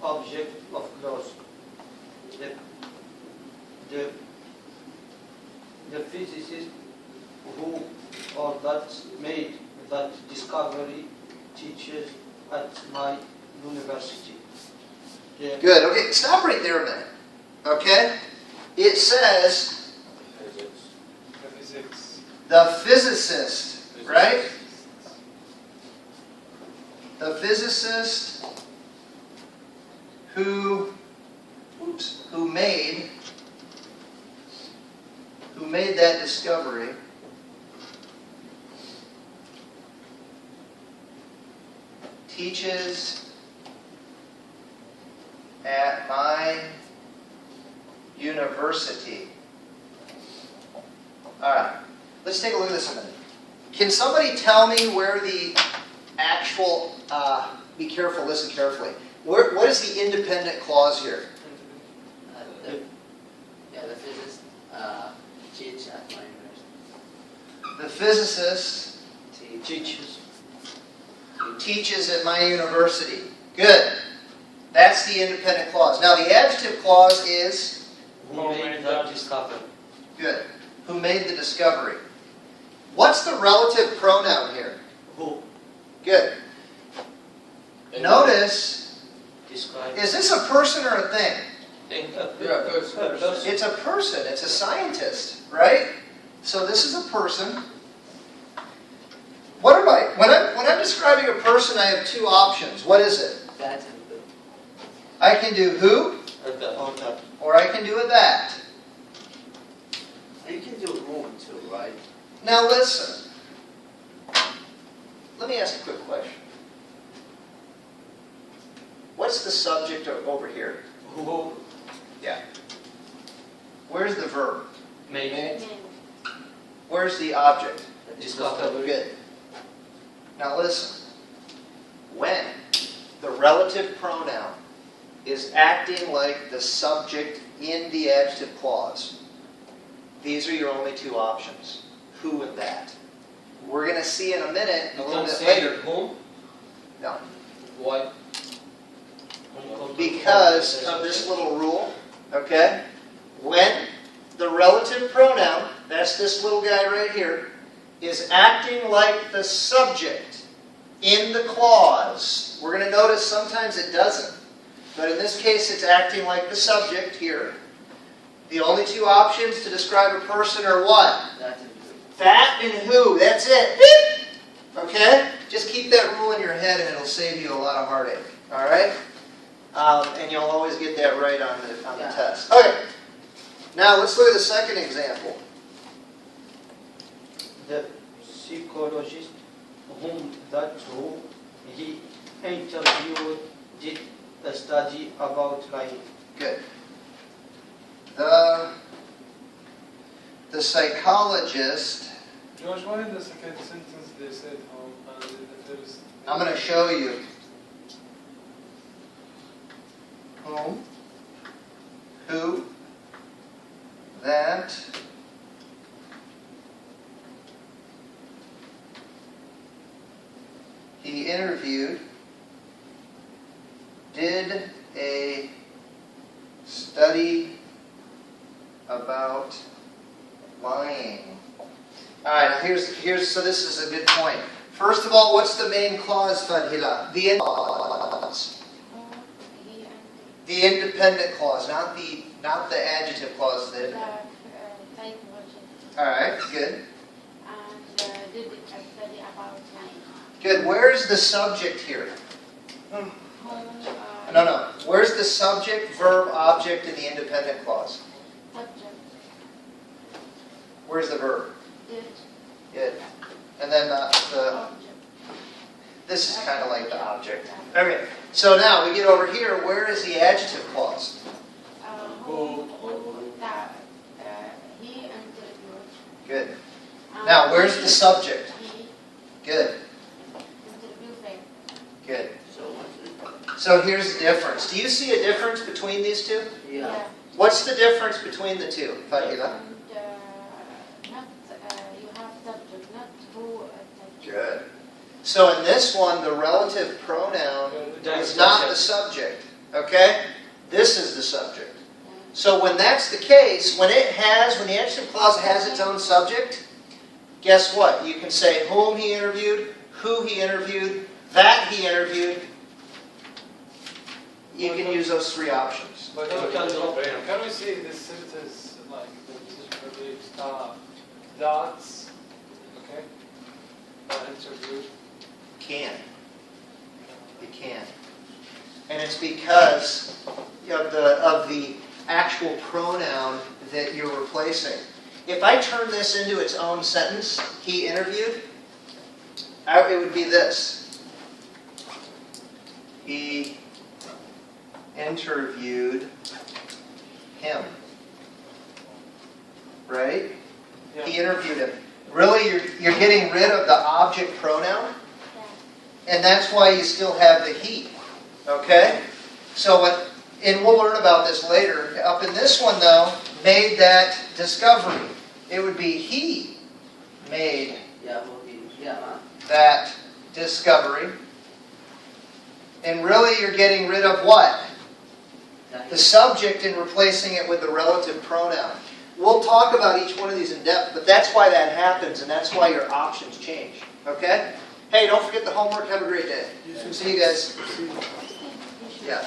object of clause. The physicist who or that made that discovery teaches at my university. Good. Okay, stop right there a minute. Okay? It says the physicist, right? The physicist who made that discovery teaches at my university. All right, let's take a look at this a minute. Can somebody tell me where the actual, be careful, listen carefully. What is the independent clause here? The physicist teaches at my university. The physicist teaches at my university. Good. That's the independent clause. Now the adjective clause is? Who made that discovery. Good. Who made the discovery. What's the relative pronoun here? Who. Good. Notice, Describe. is this a person or a thing? Person. It's a person. It's a scientist, right? So this is a person. What am I? When I'm describing a person, I have two options. What is it? That and the. I can do who, or I can do a that. You can do whom too, right? Now listen. Let me ask a quick question. What's the subject over here? Who Yeah. Where's the verb? made Where's the object? discovery. Good. Now listen. When the relative pronoun is acting like the subject in the adjective clause, these are your only two options. Who and that. We're going to see in a minute, a little bit later. Whom? No. Why? Because of this little rule, okay? When the relative pronoun, that's this little guy right here, is acting like the subject in the clause, we're going to notice sometimes it doesn't. But in this case, it's acting like the subject here. The only two options to describe a person are what? That and who. That and who. That's it. Beep. Okay? Just keep that rule in your head and it'll save you a lot of heartache. All right? And you'll always get that right on the test. Okay. Now let's look at the second example. The psychologist whom he interviewed did a study about lying. Good. The psychologist. George, why in the second sentence they said home and in the first? I'm going to show you. Whom, who, that, he interviewed, did a study about lying. All right, here's so this is a good point. First of all, what's the main clause, Fadhila? The end clause. The independent clause, not the adjective clause. Psychology. All right, good. And did a study about lying. Good. Where's the subject here? Whom, No. Where's the subject, verb, object in the independent clause? subject. Where's the verb? Did. Good. And then the Object. this is kind of like the object. Okay. So now we get over here. Where is the adjective clause? That he interviewed. Good. Now where's the subject? He Good. interviewed them. Good. So what's it? So here's the difference. Do you see a difference between these two? Yeah. What's the difference between the two, Fadila? And not you have subject, not who. Good. So in this one, the relative pronoun is not the subject. Okay? This is the subject. So when that's the case, when the adjective clause has its own subject, guess what? You can say whom he interviewed, who he interviewed, that he interviewed. You can use those three options. But You can drop it. can we see this sentence like the dots? Okay. Interview. Can. You can. And it's because of the actual pronoun that you're replacing. If I turn this into its own sentence, he interviewed, it would be this. He interviewed him. Right? Yeah. He interviewed him. Really, you're getting rid of the object pronoun, and that's why you still have the he. Okay? So and we'll learn about this later. Up in this one, though, made that discovery. It would be he made that discovery. And really, you're getting rid of what? The subject and replacing it with the relative pronoun. We'll talk about each one of these in depth, but that's why that happens, and that's why your options change. Okay? Hey, don't forget the homework. Have a great day. See you guys. Yeah.